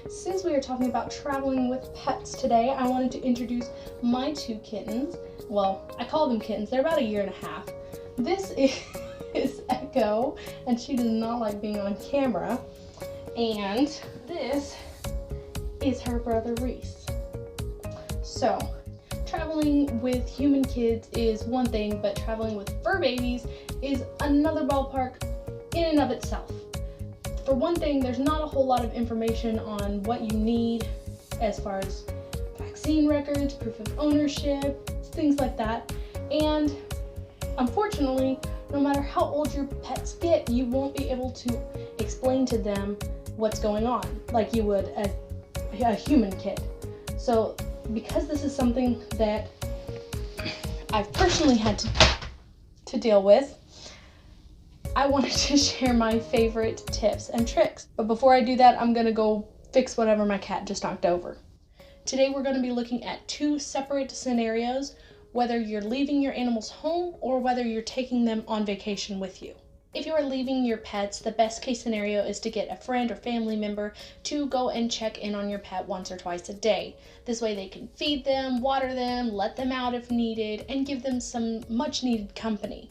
Since we are talking about traveling with pets today, I wanted to introduce my two kittens. Well, I call them kittens. They're about a year and a half. This is Echo, and she does not like being on camera. And this is her brother Reese. So, traveling with human kids is one thing, but traveling with fur babies is another ballpark in and of itself. For one thing, there's not a whole lot of information on what you need as far as vaccine records, proof of ownership, things like that. And unfortunately, no matter how old your pets get, you won't be able to explain to them what's going on like you would a human kid. So because this is something that I've personally had to deal with, I wanted to share my favorite tips and tricks. But before I do that, I'm gonna go fix whatever my cat just knocked over. Today we're gonna be looking at two separate scenarios, whether you're leaving your animals home or whether you're taking them on vacation with you. If you are leaving your pets, the best case scenario is to get a friend or family member to go and check in on your pet once or twice a day. This way they can feed them, water them, let them out if needed, and give them some much needed company.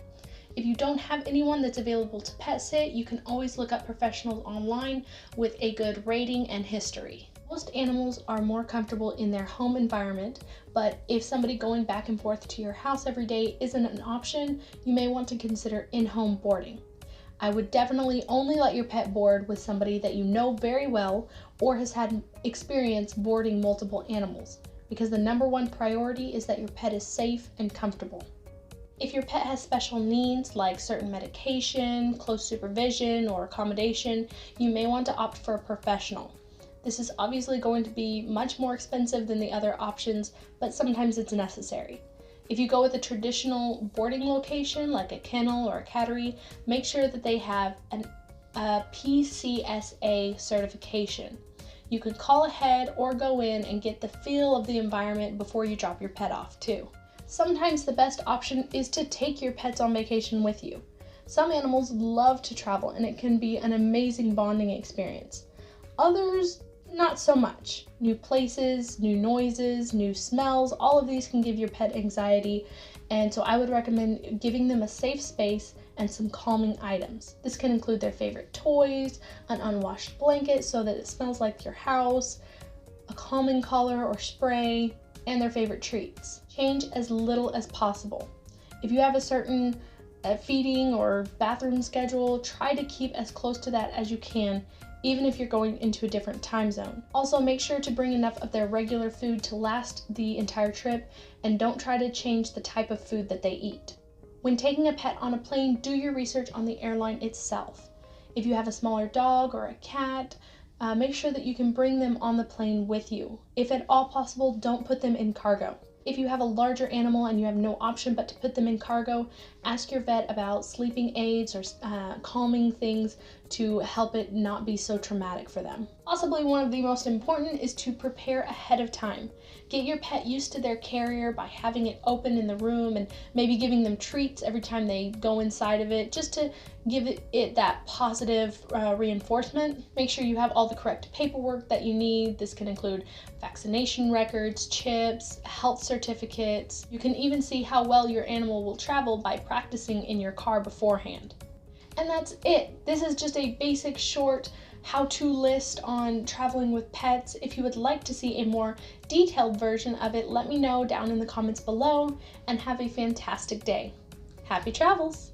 If you don't have anyone that's available to pet sit, you can always look up professionals online with a good rating and history. Most animals are more comfortable in their home environment, but if somebody going back and forth to your house every day isn't an option, you may want to consider in-home boarding. I would definitely only let your pet board with somebody that you know very well or has had experience boarding multiple animals, because the number one priority is that your pet is safe and comfortable. If your pet has special needs like certain medication, close supervision, or accommodation, you may want to opt for a professional. This is obviously going to be much more expensive than the other options, but sometimes it's necessary. If you go with a traditional boarding location like a kennel or a cattery, make sure that they have a PCSA certification. You can call ahead or go in and get the feel of the environment before you drop your pet off too. Sometimes the best option is to take your pets on vacation with you. Some animals love to travel and it can be an amazing bonding experience. Others, not so much. New places, new noises, new smells, all of these can give your pet anxiety, and so I would recommend giving them a safe space and some calming items. This can include their favorite toys, an unwashed blanket so that it smells like your house, a calming collar or spray, and their favorite treats. Change as little as possible. If you have a certain feeding or bathroom schedule, try to keep as close to that as you can, even if you're going into a different time zone. Also, make sure to bring enough of their regular food to last the entire trip, and don't try to change the type of food that they eat. When taking a pet on a plane, do your research on the airline itself. If you have a smaller dog or a cat, make sure that you can bring them on the plane with you. If at all possible, don't put them in cargo. If you have a larger animal and you have no option but to put them in cargo, ask your vet about sleeping aids or calming things to help it not be so traumatic for them. Possibly one of the most important is to prepare ahead of time. Get your pet used to their carrier by having it open in the room and maybe giving them treats every time they go inside of it, just to give it that positive reinforcement. Make sure you have all the correct paperwork that you need. This can include vaccination records, chips, health certificates. You can even see how well your animal will travel by practicing in your car beforehand. And that's it. This is just a basic short how-to list on traveling with pets. If you would like to see a more detailed version of it, let me know down in the comments below, and have a fantastic day. Happy travels!